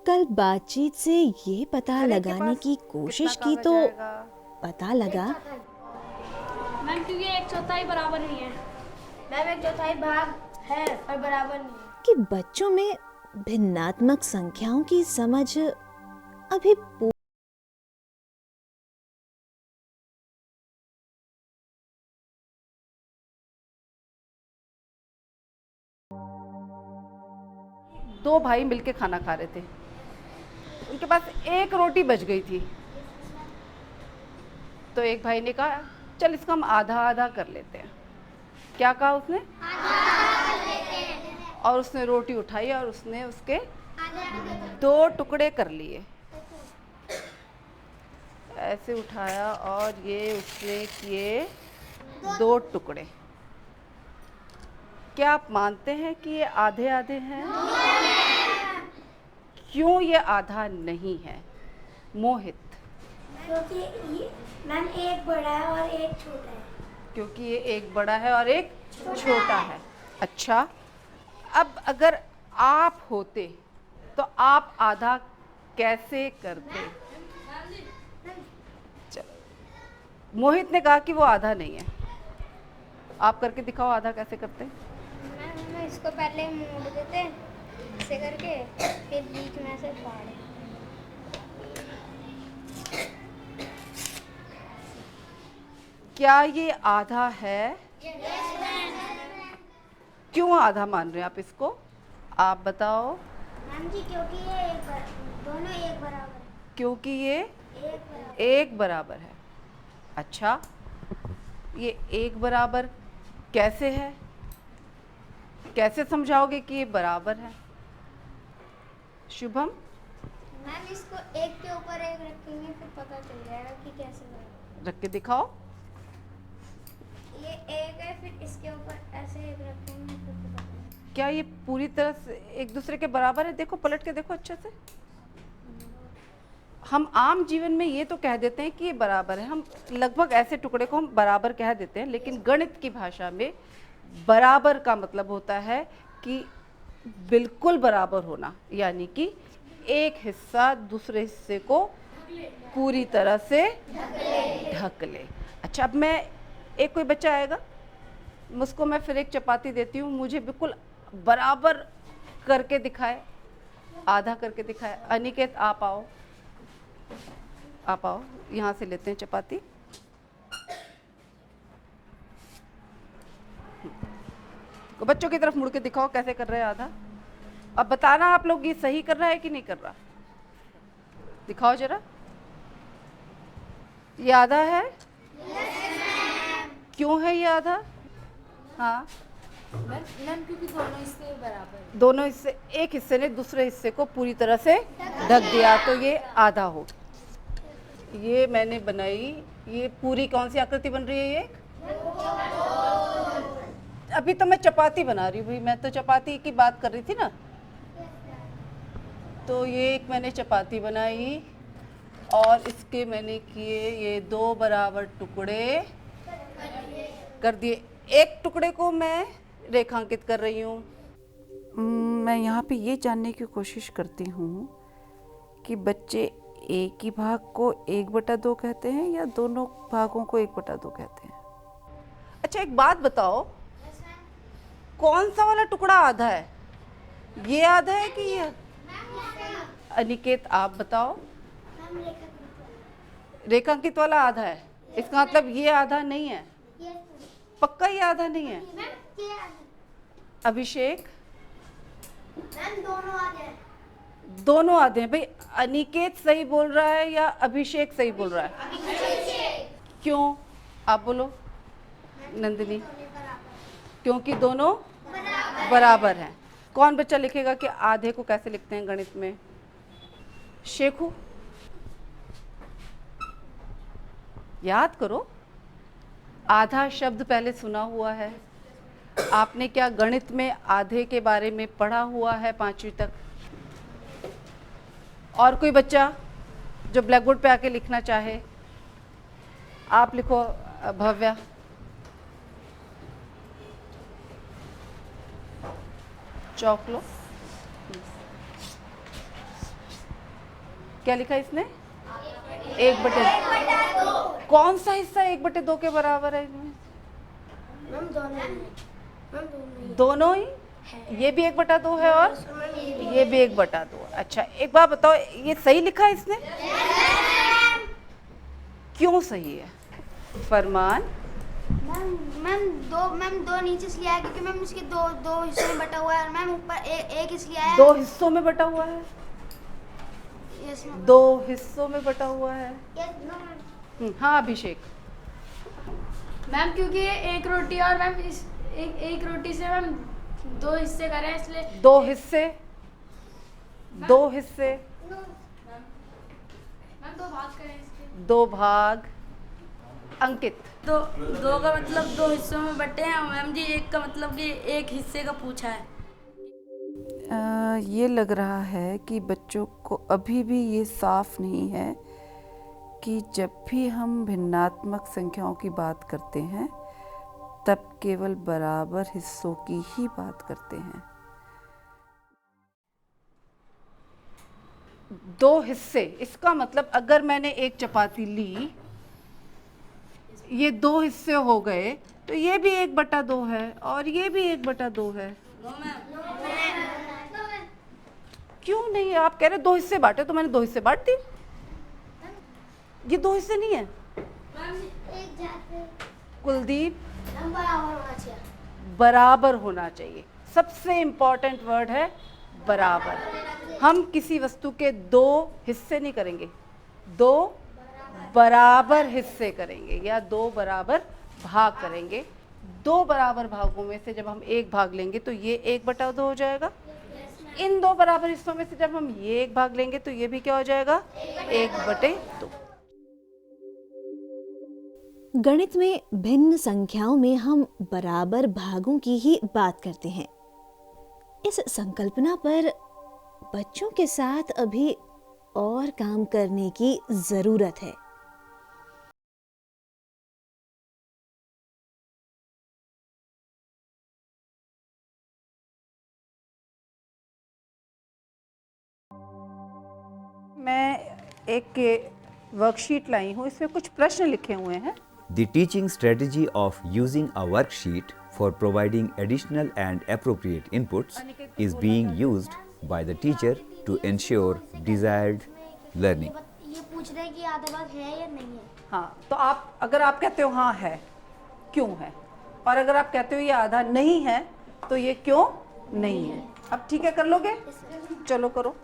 कल बातचीत से ये पता हर एक के लगाने पास की कितना कोशिश की कागज तो आएगा? पता लगा मैम क्योंकि एक चौथाई बराबर नहीं है। मैम एक चौथाई भाग है पर बराबर नहीं है। कि बच्चों में भिन्नात्मक संख्याओं की समझ अभी 2 भाई मिलके खाना खा रहे थे। उनके पास एक रोटी बच गई थी। तो एक भाई ने कहा चल इसका हम आधा आधा कर लेते हैं। क्या कहा उसने? आधा कर लेते हैं। और उसने रोटी उठाई और उसने उसके 2 टुकड़े कर लिए। ऐसे उठाया और ये उसने किए 2 टुकड़े। क्या आप मानते हैं कि ये आधे आधे हैं? क्यों ये आधा नहीं है? मोहित। क्योंकि ये मैम एक बड़ा है और एक छोटा है। क्योंकि ये एक बड़ा है और एक छोटा है। अच्छा, अब अगर आप होते तो आप आधा कैसे करते? चलो, मोहित ने कहा कि वो आधा नहीं है। आप करके दिखाओ आधा कैसे करते? मैम हम इसको पहले मोड़ देते ऐसे करके, फिर बीच में से फाड़। क्या ये आधा है? क्यों आधा मान रहे हैं आप इसको? आप बताओ। मैम जी क्योंकि ये दोनों एक बराबर है। क्योंकि ये एक बराबर। एक बराबर है। अच्छा, ये एक बराबर कैसे है? कैसे समझाओगे कि ये बराबर है? शुभम? मैम इसको एक के ऊपर एक रखेंगे फिर पता चल जाएगा कि कैसे बराबर। रख के दिखाओ। ये एक है फिर इसके ऊपर ऐसे एक रखेंगे फिर पता चलेगा। क्या ये पूरी तरह से एक दूसरे के बराबर है? देखो, पलट के देखो अच्छे से। हम आम जीवन में ये तो कह देते हैं कि ये बराबर है। हम लगभग ऐसे टुकड़े को हम बराबर कह देते हैं, लेकिन गणित की भाषा में बराबर का मतलब होता है कि बिल्कुल बराबर होना, यानी कि एक हिस्सा दूसरे हिस्से को पूरी तरह से ढक ले। अच्छा, अब मैं एक कोई बच्चा आएगा, मुझको मैं फिर एक चपाती देती हूँ, मुझे बिल्कुल बराबर करके दिखाए, आधा करके दिखाए। अनिकेत आप आओ, आप आओ, यहाँ से लेते हैं चपाती। बच्चों की तरफ मुड़ के दिखाओ कैसे कर रहे हैं आधा। अब बताना आप लोग ये सही कर रहा है कि नहीं कर रहा। दिखाओ जरा। ये आधा है? क्यों है ये आधा? हाँ मैम क्योंकि दोनों हिस्से बराबर है। दोनों हिस्से, एक हिस्से ने दूसरे हिस्से को पूरी तरह से ढक दिया तो ये आधा हो। ये मैंने बनाई, ये पूरी कौन सी आकृति बन रही है? ये अभी तो मैं चपाती बना रही हूँ भाई, मैं तो चपाती की बात कर रही थी ना। तो ये एक मैंने चपाती बनाई और इसके मैंने किए ये 2 बराबर टुकड़े कर दिए। एक टुकड़े को मैं रेखांकित कर रही हूँ। मैं यहाँ पे ये जानने की कोशिश करती हूँ कि बच्चे एक ही भाग को 1/2 कहते हैं या दोनों भागों को 1/2 कहते हैं। अच्छा, एक बात बताओ, कौन सा वाला टुकड़ा आधा है? ये आधा है कि ये? अनिकेत आप बताओ। रेखांकित वाला आधा है, इसका मतलब ये आधा नहीं है। पक्का ये आधा नहीं है? अभिषेक? दोनों आधे हैं। दोनों आधे हैं भाई। अनिकेत सही बोल रहा है या अभिषेक सही बोल रहा है? क्यों? आप बोलो नंदिनी। क्योंकि दोनों बराबर हैं। कौन बच्चा लिखेगा कि आधे को कैसे लिखते हैं गणित में? शेखू, याद करो, आधा शब्द पहले सुना हुआ है आपने। क्या गणित में आधे के बारे में पढ़ा हुआ है 5वीं तक? और कोई बच्चा जो ब्लैक बोर्ड पे आके लिखना चाहे? आप लिखो भव्या। चौक लो। क्या लिखा है इसने? 1/2। कौन सा हिस्सा 1/2 के बराबर है इसमें? मैम दोनों दोनों ही। ये भी 1/2 है और ये भी 1/2। अच्छा एक बात बताओ, ये सही लिखा है इसने? क्यों सही है? फरमान। मैम दो नीचे इसलिए आया क्योंकि मैम इसके दो दो हिस्सों में बटा हुआ है और मैम ऊपर एक इसलिए आया। 2 हिस्सों में बटा हुआ है। Yes ma'am. 2 हिस्सों में बटा हुआ है। Yes ma'am. हाँ अभिषेक। मैम क्योंकि ये एक रोटी और मैम इस एक रोटी से मैम 2 हिस्से करें इसलिए 2 हिस्से। 2 हिस्से। मैम 2 भाग करें इसके। 2 भाग। अंकित। दो का मतलब 2 हिस्सों में बटे हैं मैम जी। एक का मतलब कि एक हिस्से का पूछा है। ये लग रहा है कि बच्चों को अभी भी ये साफ नहीं है कि जब भी हम भिन्नात्मक संख्याओं की बात करते हैं तब केवल बराबर हिस्सों की ही बात करते हैं। 2 हिस्से, इसका मतलब अगर मैंने एक चपाती ली, ये 2 हिस्से हो गए, तो ये भी 1/2 है और ये भी 1/2 है। क्यों नहीं? आप कह रहे 2 हिस्से बांटे, तो मैंने 2 हिस्से बांट दी। ये 2 हिस्से नहीं है। एक जाते कुलदीप। बराबर होना चाहिए। बराबर होना चाहिए। सबसे इम्पोर्टेंट वर्ड है बराबर। हम किसी वस्तु के 2 हिस्से नहीं करेंगे, 2 बराबर हिस्से करेंगे या 2 बराबर भाग करेंगे। 2 बराबर भागों में से जब हम एक भाग लेंगे तो ये 1/2 हो जाएगा। इन 2 बराबर हिस्सों में से जब हम ये एक भाग लेंगे तो ये भी क्या हो जाएगा? 1/2। गणित में भिन्न संख्याओं में हम बराबर भागों की ही बात करते हैं। इस संकल्पना पर बच्चों के साथ अभी और काम करने की जरूरत है। मैं एक वर्कशीट लाई हूँ, इसमें कुछ प्रश्न लिखे हुए हैं। The teaching strategy of using a worksheet for providing additional and appropriate inputs is being used by the teacher to ensure desired learning. ये पूछ रहे हैं कि आधा भाग है या नहीं है। हाँ, तो आप अगर आप कहते हो हाँ है, क्यों है? और अगर आप कहते हो ये आधा नहीं है तो ये क्यों नहीं है? अब ठीक है, कर लोगे? चलो करो।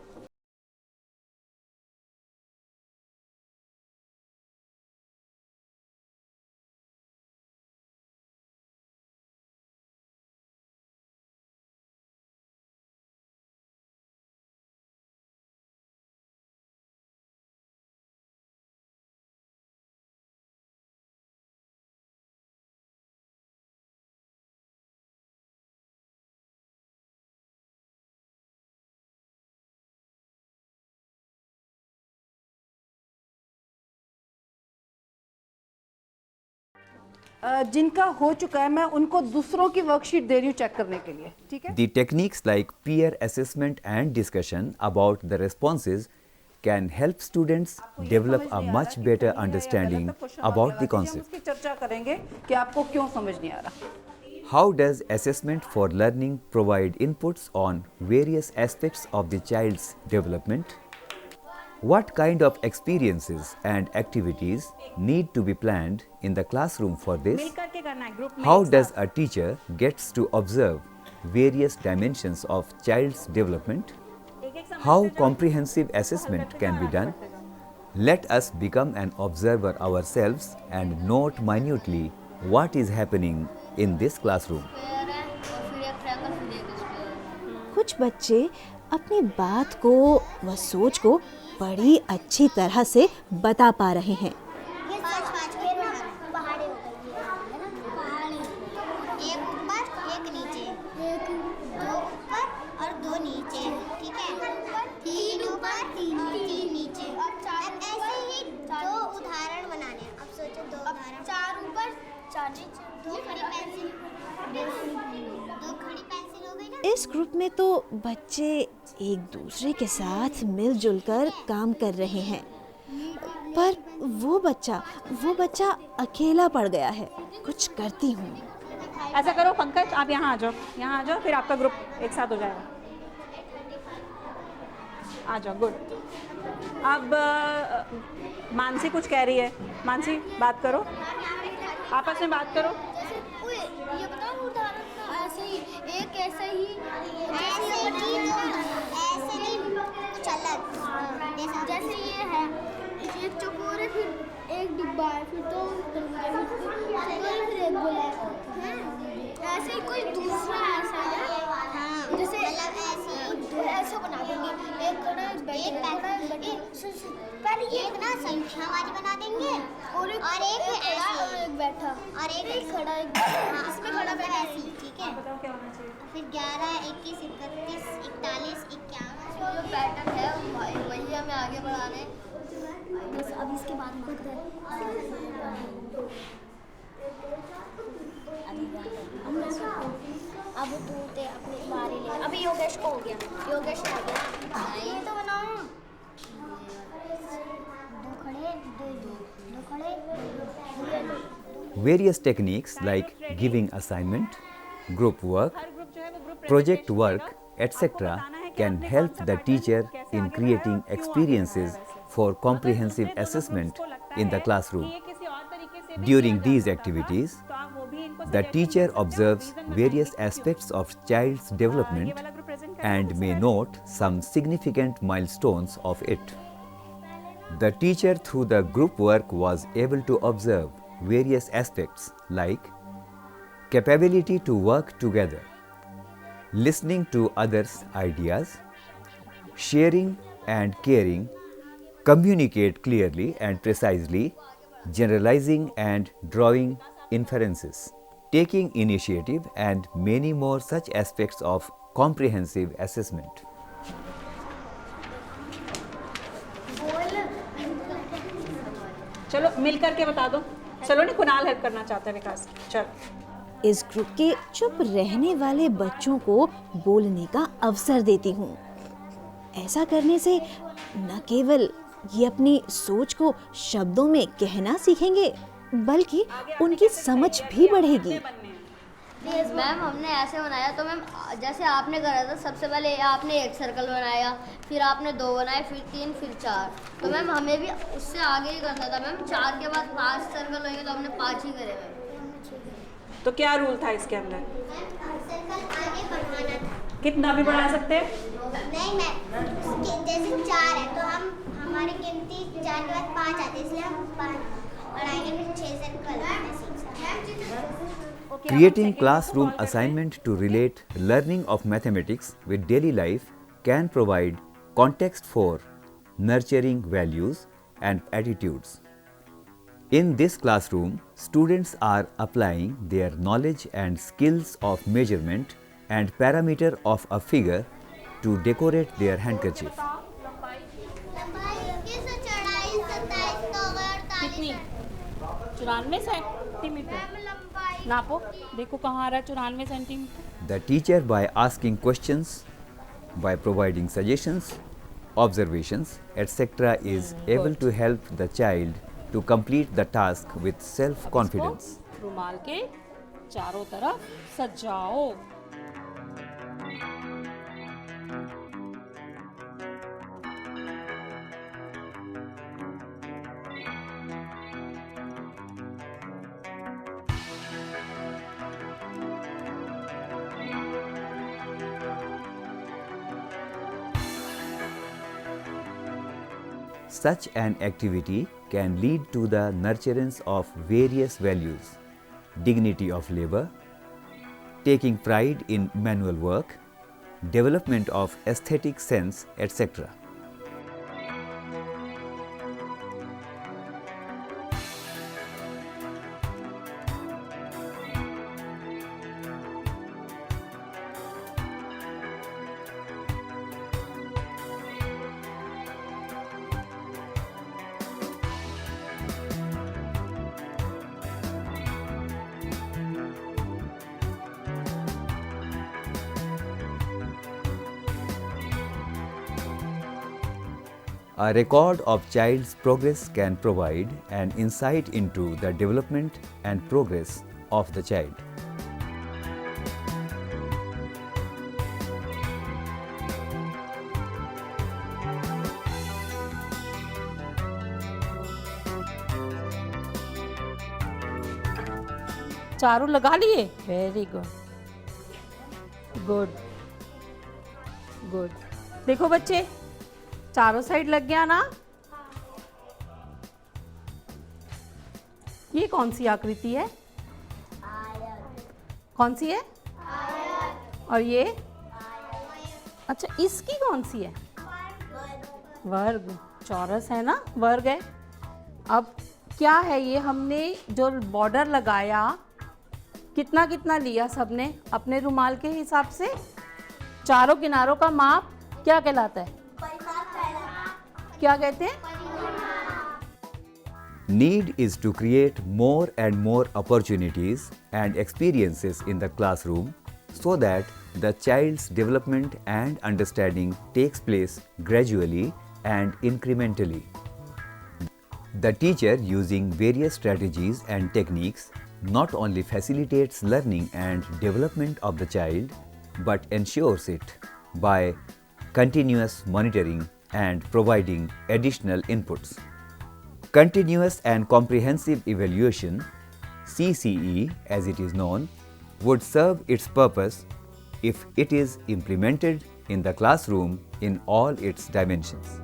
जिनका हो चुका है मैं उनको दूसरों की वर्कशीट दे रही हूँ चेक करने के लिए, ठीक है? The techniques like peer assessment and discussion about the responses can help students develop a much better understanding about the concept. हम उसकी चर्चा करेंगे कि आपको क्यों समझ नहीं आ रहा। How does assessment for learning provide inputs on various aspects of the child's development? What kind of experiences and activities need to be planned in the classroom for this? How does a teacher gets to observe various dimensions of child's development? How comprehensive assessment can be done? Let us become an observer ourselves and note minutely what is happening in this classroom. कुछ बच्चे अपनी बात को व सोच को बड़ी अच्छी तरह से बता पा रहे हैं। ये पाँच के पहाड़ी होता है ना, पहाड़ी। एक ऊपर एक नीचे, एक दो ऊपर और दो नीचे, ठीक है? तीन ऊपर तीन नीचे। अब ऐसे ही दो उदाहरण बनाने हैं। अब सोचो दो उदाहरण। 4 ऊपर 4 नीचे। दो खड़ी पेंसिल हो गई ना। इस ग्रुप में तो बच्चे एक दूसरे के साथ मिलजुल कर काम कर रहे हैं, पर वो बच्चा अकेला पड़ गया है। कुछ करती हूँ। ऐसा करो पंकज, आप यहाँ आ जाओ, फिर आपका ग्रुप एक साथ हो जाएगा। आ जाओ, गुड। अब मानसी कुछ कह रही है। मानसी बात करो, आपस में बात करो। ये बताओ उदाहरण, ऐसे ही एक ऐसे नहीं कुछ अलग। जैसे ये है, एक चकोर है, फिर एक डिब्बा है, फिर दो फिर एक गोला है। ऐसे ही कोई दूसरा ऐसा है। हाँ, जैसे ऐसा बना देंगे। एक कड़ा पहले एक ना संख्या वाली बना देंगे और एक बैठा और एक खड़ा, इसमें खड़ा बैठा ऐसी, ठीक है। फिर 11, 21, 31, 41, 51 जो पैटर्न है वही हमें आगे बढ़ाने। बस अब इसके बाद अब तू अपनी बारी ले। अभी योगेश को हो गया, योगेश आ गया। ये तो बनाओ। दो खड़े, दो खड़े। Various techniques like giving assignment, group work, project work, etc. can help the teacher in creating experiences for comprehensive assessment in the classroom. During these activities, the teacher observes various aspects of child's development and may note some significant milestones of it. The teacher through the group work was able to observe various aspects like capability to work together, listening to others' ideas, sharing and caring, communicate clearly and precisely, generalizing and drawing inferences, taking initiative, and many more such aspects of comprehensive assessment. चलो मिल करके बता दो। चलो नहीं, Kunal help करना चाहता है, विकास चल। इस ग्रुप के चुप रहने वाले बच्चों को बोलने का अवसर देती हूँ। ऐसा करने से न केवल ये अपनी सोच को शब्दों में कहना सीखेंगे, बल्कि उनकी समझ भी बढ़ेगी। मैम हमने ऐसे बनाया, तो मैम जैसे आपने करा था, सबसे पहले आपने एक सर्कल बनाया, फिर आपने 2 बनाए, फिर 3, फिर 4। तो मैम हमें भी उससे आगे ही करना था। मैम 4 के बाद 5 सर्कल होंगे, तो हमने 5 ही करे मैम। तो क्या रूल था इसके अंदर? सर्कल आगे बढ़ाना था। कितना भी बढ़ा सकते हैं? नहीं मैम, जैसे 4 है तो हम हमारी गिनती 4 के बाद 5 आते, इसलिए हम 5 बढ़ाएंगे, फिर 6 circle. Creating classroom assignment to relate learning of mathematics with daily life can provide context for nurturing values and attitudes. In this classroom, students are applying their knowledge and skills of measurement and parameter of a figure to decorate their handkerchief. कितनी? 94 centimetre. नापो, देखो कहाँ आ रहा है 94 centimetre. The teacher, by asking questions, by providing suggestions, observations, etc., is able to help the child to complete the task with self-confidence. रुमाल के चारों तरफ सजाओ। Such an activity can lead to the nurturance of various values: dignity of labor, taking pride in manual work, development of aesthetic sense, etc. A record of child's progress can provide an insight into the development and progress of the child. चारों लगा लिए? Very good, good good. देखो बच्चे, चारों side लग गया ना? ये कौन सी आकृति है? कौन सी है? और ये? अच्छा, इसकी कौन सी है? वर्ग। चौरस है ना, वर्ग है। अब क्या है ये, हमने जो बॉर्डर लगाया कितना कितना लिया सबने अपने रुमाल के हिसाब से? चारों किनारों का माप क्या कहलाता है? क्या कहते हैं? Need is to create more and more opportunities and experiences in the classroom so that the child's development and understanding takes place gradually and incrementally. The teacher, using various strategies and techniques, not only facilitates learning and development of the child, but ensures it by continuous monitoring and providing additional inputs. Continuous and comprehensive evaluation, CCE as it is known, would serve its purpose if it is implemented in the classroom in all its dimensions.